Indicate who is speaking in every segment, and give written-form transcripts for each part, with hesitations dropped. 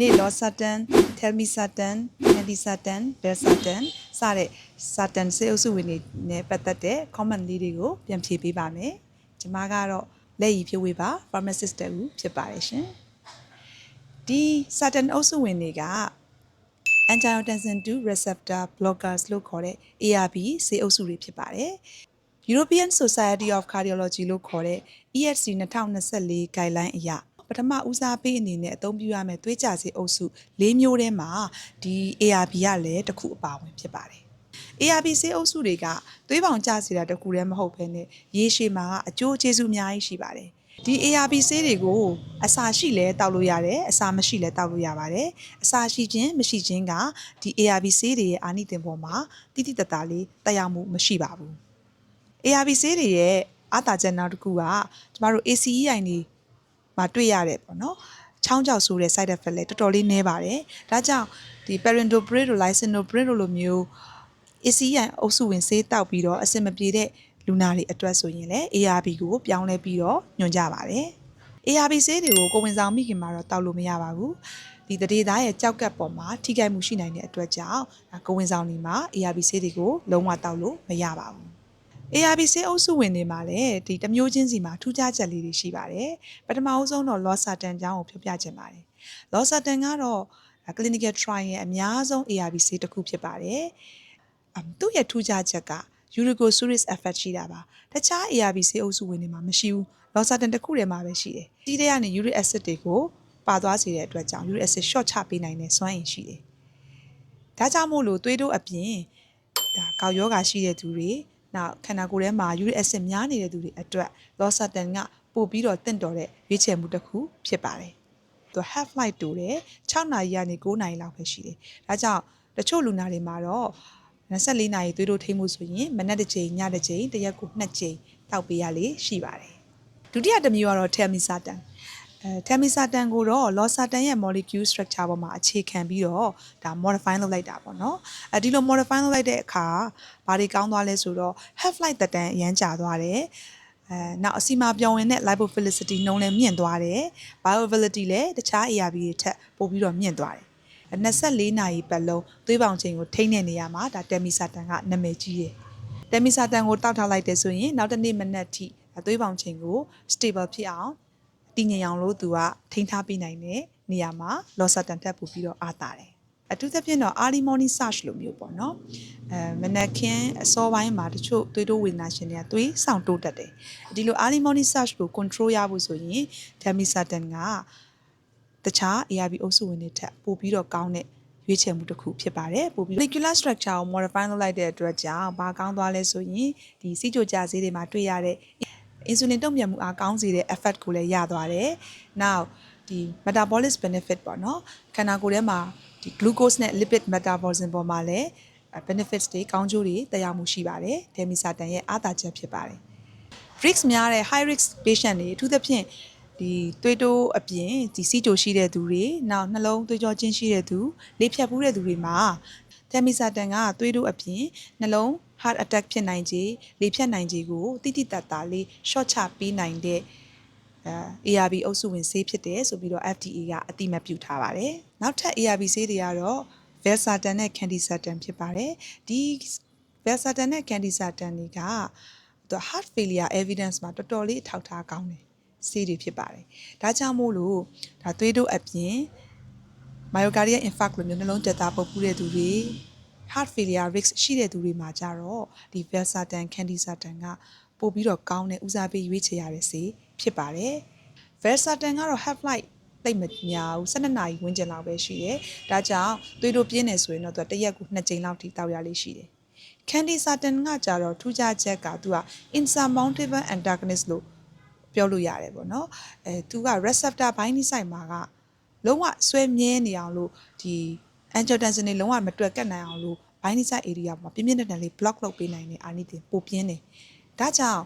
Speaker 1: နေ့ Losartan, Telmisartan, Candisartan, Valsartan စတဲ့ Sartan ဆေးအုပ်စုဝင်တွေနဲ့ပတ်သက်တဲ့ comment လေးတွေကိုပြန်ဖြေပေးပါမယ်။ကျွန်မကတော့လက်ရည်ဖြည့်ဝေပါ pharmacist တူဖြစ်ပါတယ်ရှင်။ဒီ Sartan အုပ်စုဝင်တွေက angiotensin II receptor blockers လို့ခေါ်တဲ့ ARB ဆေးအုပ်စုတွေဖြစ်ပါတယ်။ European Society of Cardiology လို့ခေါ်တဲ့ ESC 2024 guideline အရပထမဦးစားပေးအနေနဲ့အသုံးပြုရမယ့်သွေးကြဆေးအုပ်စု၄မျိုးထဲမှာဒီ ARB ကလည်းတစ်ခုအပါဝင်ဖြစ်ပါတယ်။ ARB ဆေးအုပ်စုတွေကသွေးပေါင်ကျစေတာတစ်ခုတည်းမဟုတ်ဘဲနဲ့ရေရှည်မှာအကျိုးကျေးဇူးအများကြီးရှိပါတယ်။ဒီ ARB ဆေးတွေကိုအစာရှိလဲတောက်လို့ရတယ်အစာမရှိလဲတောက်လို့ရပါတယ်အစာရှိခြင်းမရှိခြင်းကဒီ ARB ဆေးတွေရဲ့အာနိသင်ပေါ်မှာတိတိတတ်တာလေးတက်ရောက်မှုမရှိပါဘူး။ ARB ဆေးတွေရဲ့အားသာချက်နောက်တစ်ခုကကျမတို့ ACEI တွေမှာတွေ့ရတယ်ပေါ့နော်ချောင်းကြောက်ဆိုတဲ့ side effect လည်းတော်တော်လေးနည်းပါတယ်ဒါကြောင့်ဒီ perindopril တို့ lisinopril တို့လိုမျိုး ACEI အုပ်စုဝင်ဆေးတောက်ပြီးတော့အဆင်မပြေတဲ့လူနာတွေအတွက်ဆိုရင်လည်း ARB ကိုပြောင်းလဲပြီးတော့ညွှန်ကြပါတယ် ARB ဆေးတွေကိုကိုယ်ဝန်ဆောင်မိခင်မှာတော့တောက်လို့မရပါဘူးဒီတရေသားရဲ့ကြောက်ကပ်ပေါ်မှာထိခိုက်မှုရှိနိုင်တဲ့အတွက်ကြောင့်ကိုယ်ဝန်ဆောင်တွေမှာ ARB ဆေးတွေကိုလုံးဝတောက်လို့မရပါဘူး ARB ဆေးအုပ်စုဝင်တွေမှာလည်းဒီတစ်မျိုးချင်းစီမှာထူးခြားချက်လေးတွေရှိပါတယ်ပထမအဆုံးတော့ Losartan အကြောင်းကိုပြောပြချင်ပါတယ် Losartan ကတော့ clinical trial ရဲ့အများဆုံး ARB ဆေးတစ်ခုဖြစ်ပါတယ်သူ့ရဲ့ထူးခြားချက်က uricosuric effect ရှိတာပါတခြား ARB ဆေးအုပ်စုဝင်တွေမှာမရှိဘူး Losartan တစ်ခုတည်းမှာပဲရှိတယ်ဒီထဲကနေ uric acid တွေကိုပါသွားစေတဲ့အတွက်ကြောင့် uric acid short ချပေးနိုင်တဲ့စွမ်းအင်ရှိတယ်ဒါကြောင့်မို့လို့သွေးတိုးအပြင်ဒါကောက်ယောဂါရှိတဲ့သူတွေနောက်ခန္ဓာကိုယ်ထဲမှာ uric acid များနေတဲ့သူတွေအတွက် Losartan ကပို့ပြီးတော့တင့်တော်တဲ့ရွေးချယ်မှုတစ်ခုဖြစ်ပါတယ်သူ half life တိုးတယ်6နာရီကနေ9နာရီလောက်ပဲရှိတယ်ဒါကြောင့်တချို့လူနာတွေမှာတော့24နာရီသွေးတိုးထိမှုဆိုရင်မနက်တစ်ချိန်ညတစ်ချိန်တစ်ရက်ကို2ချိန်တောက်ပေးရလေရှိပါတယ်ဒုတိယတစ်မျိုးကတော့ Telmisartan Telmisartan ကိုတော့ Losartan ရဲ့ molecule structure ပေါ်မှာအခြေခံပြီးတော့ဒါ modify လုပ်လိုက်တာပေါ့နော်ဒီလို modify လုပ်လိုက်တဲ့အခါဘာတွေကောင်းသွားလဲဆိုတော့ half life သက်တမ်းအရန်ကြာသွားတယ်နောက်အစီအမပြောင်းဝင်တဲ့ lipophilicity နှုန်းလည်းမြင့်သွားတယ် bioavailability လည်းတခြား ARB တွေထက်ပိုပြီးတော့မြင့်သွားတယ်24နာရီပတ်လုံးသွေးပေါင်ချိန်ကိုထိန်းတဲ့နေရာမှာဒါ Telmisartan ကနာမည်ကြီးတယ် Telmisartan ကိုတောက်ထားလိုက်တယ်ဆိုရင်နောက်တစ်နေ့မနက်ထိသွေးပေါင်ချိန်ကို stable ဖြစ်အောင်တည်ငြိမ်အောင်လို့သူကထိန်းထားပေးနိုင်တဲ့နေရာမှာ Losartan တက်ပို့ပြီးတော့အားတာတယ်အထူးသဖြင့်တော့ early morning surge လိုမျိုးပေါ့နော်မနက်ခင်းအစောပိုင်းမှာတချို့သွေးတိုးဝေဒနာရှင်တွေကသွေးဆောင်တိုးတတ်တယ်ဒီလို early morning surge ကို control ရဖို့ဆိုရင် Telmisartan ကတခြား ARB အုပ်စုဝင်တွေထက်ပိုပြီးတော့ကောင်းတဲ့ရွေးချယ်မှုတစ်ခုဖြစ်ပါတယ်ပို့ပြီး molecular structure ကို modify လုပ်လိုက်တဲ့အတွက်ကြောင့်ဘာကောင်းသွားလဲဆိုရင်ဒီစီကြိုကြဆေးတွေမှာတွေ့ရတဲ့ insulin တုံ့ပြန်မှုအားကောင်းစေတဲ့ effect ကိုလည်းရသွားတယ်။နောက်ဒီ metabolic benefit ပေါ့နော်ခန္ဓာကိုယ်ထဲမှာဒီ glucose နဲ့ lipid metabolism ပေါ်မှာလည်း benefits တွေကောင်းကျိုးတွေတက်ရောက်မှုရှိပါတယ်။ Telmisartan ရဲ့အားသာချက်ဖြစ်ပါတယ်။ risk များတဲ့ high risk patient တွေအထူးသဖြင့်ဒီသွေးတိုးအပြင်ဒီစီကြိုရှိတဲ့သူတွေနောက်နှလုံးသွေးကြောချင်းရှိတဲ့သူလေဖြတ်ဖူးတဲ့သူတွေမှာ Telmisartan ကသွေးတိုးအပြင်နှလုံး heart attack ဖြစ်နိုင်ခြေလေဖြတ်နိုင်ခြေကိုတိတိတတ်တာလေး short ချပေးနိုင်တဲ့ARB အုပ်စုဝင်ဆေးဖြစ်တယ်ဆိုပြီးတော့ FDA ကအတိအမှတ်ပြုထားပါတယ်နောက်ထပ် ARB ဆေးတွေကတော့ Valsartan နဲ့ Candisartan ဖြစ်ပါတယ်ဒီ Valsartan နဲ့ Candisartan တွေကheart failure evidence မှာတော်တော်လေးအထောက်အထားကောင်းတယ်ဆေးတွေဖြစ်ပါတယ်ဒါကြောင့်မို့လို့ဒါသွေးတိုးအပြင် myocardial infarct လိုမျိုးနှလုံးတက်တာပုတ်ဖူးတဲ့သူတွေ heart failure risk ရှိတဲ့သူတွေမှာကြတော့ဒီ Valsartan Candisartan ကပို့ပြီးတော့ကောင်းတဲ့ဦးစားပေးရွေးချယ်ရတဲ့ဆေးဖြစ်ပါတယ် Valsartan ကတော့ half life တိတ်မများဘူး12နာရီဝန်းကျင်လောက်ပဲရှိတယ်ဒါကြောင့်သွေးတိုးပြင်းနေဆိုရင်တော့သူကတစ်ရက်ကို2ကြိမ်လောက်ထိတောက်ရလေးရှိတယ် Candisartan ကကြတော့ထူးခြားချက်ကသူက insurmountable antagonist လို့ပြောလို့ရတယ်ပေါ့နော်သူက receptor binding site မှာကလုံးဝဆွဲမြဲနေအောင်လို့ဒီ angiotensin တွေလုံးဝမတွက်ကတ်နိုင်အောင်လို့ binding site area မှာပြင်းပြင်းထန်ထန်လေး block လုပ်ပေးနိုင်တဲ့အာနိသင်ပိုပြင်းတယ်ဒါကြောင့်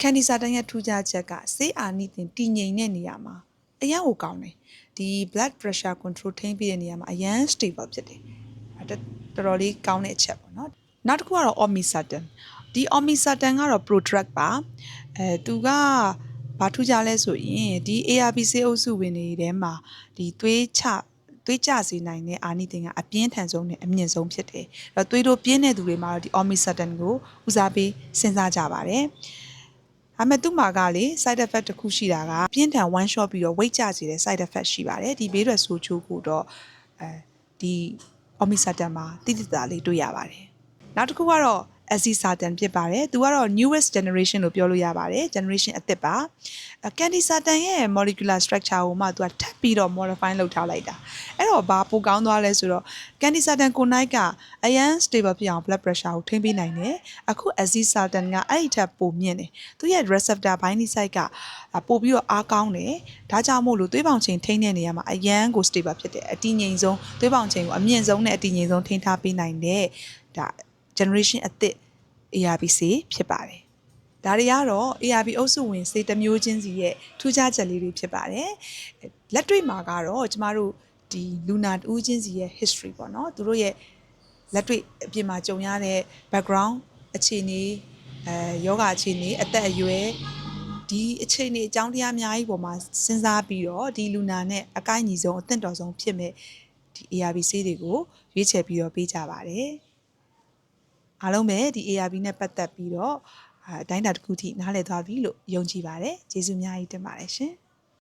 Speaker 1: Candisartan ရဲ့ထူးခြားချက်ကဆေးအာနိသင်တည်ငြိမ်တဲ့နေရာမှာအရန်ကိုကောင်းတယ်ဒီ blood pressure control ထိန်းပေးတဲ့နေရာမှာအရန် stable ဖြစ်တယ်တော်တော်လေးကောင်းတဲ့အချက်ပေါ့နော်နောက်တစ်ခုကတော့ Olmesartan ဒီ Olmesartan ကတော့ prodrug ပါသူကဘာထူးခြားလဲဆိုရင်ဒီ ARB ဆေးအုပ်စုဝင်တွေထဲမှာဒီသွေး သွေးကြစေနိုင်တဲ့အာနိသင်ကအပြင်းထန်ဆုံးနဲ့အမြင့်ဆုံးဖြစ်တယ်အဲ့တော့သွေးတို့ပြင်းတဲ့သူတွေမှာတော့ဒီ Omisatan ကိုဦးစားပေးစဉ်းစားကြပါတယ်အမေသူ့မှာကလေ side effect တစ်ခုရှိတာကပြင်းထန် one shot ပြီးတော့ weight ကျစေတဲ့ side effect ရှိပါတယ်ဒီဘေးထွက်ဆိုးချိုးကိုတော့ဒီ Omisatan မှာတိတိကျကျလေးတွေ့ရပါတယ်နောက်တစ်ခုကတော့ Azisaten ဖြစ်ပါတယ်သူကတော့ newest generation လို့ပြောလို့ရပါတယ် generation အသစ်ပါCandesatan ရဲ့ molecular structure ကိုမှသူကထပ်ပြီးတော့ modify လုပ်ထားလိုက်တာအဲ့တော့ဘာပိုကောင်းသွားလဲဆိုတော့ Candesatan ကိုနိုင်ကအရန် stable ဖြစ်အောင် blood pressure ကိုထိန်းပေးနိုင်တယ်အခု Azisaten ကအဲ့ဒီထက်ပိုမြင့်တယ်သူရဲ့ receptor binding site ကပို့ပြီးတော့အားကောင်းတယ်ဒါကြောင့်မို့လို့သွေးပေါင်ချိန်ထိန်းတဲ့နေရာမှာအရန်ကို stable ဖြစ်တယ်အတည်ငြိမ်ဆုံးသွေးပေါင်ချိန်ကိုအမြင့်ဆုံးနဲ့အတည်ငြိမ်ဆုံးထိန်းထားပေးနိုင်တဲ့ဒါ generation အသစ် ARBC ဖြစ်ပါတယ်ဒါတွေကတော့ ARB အုပ်စုဝင်ဆေးတစ်မျိုးချင်းစီရဲ့ထူးခြားချက်လေးတွေဖြစ်ပါတယ်လက်တွေ့မှာကတော့ကျမတို့ဒီလူနာတူးချင်းစီရဲ့ history ပေါ့နော်သူတို့ရဲ့လက်တွေ့အပြင်မှာကြုံရတဲ့ background အခြေအနေယောဂအခြေအနေအသက်အရွယ်ဒီအခြေအနေအကြောင်းတရားအများကြီးပေါ်မှာစဉ်းစားပြီးတော့ဒီလူနာနဲ့အကိုက်ညီဆုံးအသင့်တော်ဆုံးဖြစ်မဲ့ဒီ ARB ဆေးတွေကိုရွေးချယ်ပြီးတော့ပေးကြပါတယ်အားလုံးပဲဒီ ARB နဲ့ပတ်သက်ပြီးတော့အတိုင်းအတာတစ်ခုထိနားလည်သွားပြီလို့ယုံကြည်ပါတယ်ကျေးဇူးအများကြီးတင်ပါတယ်ရှင်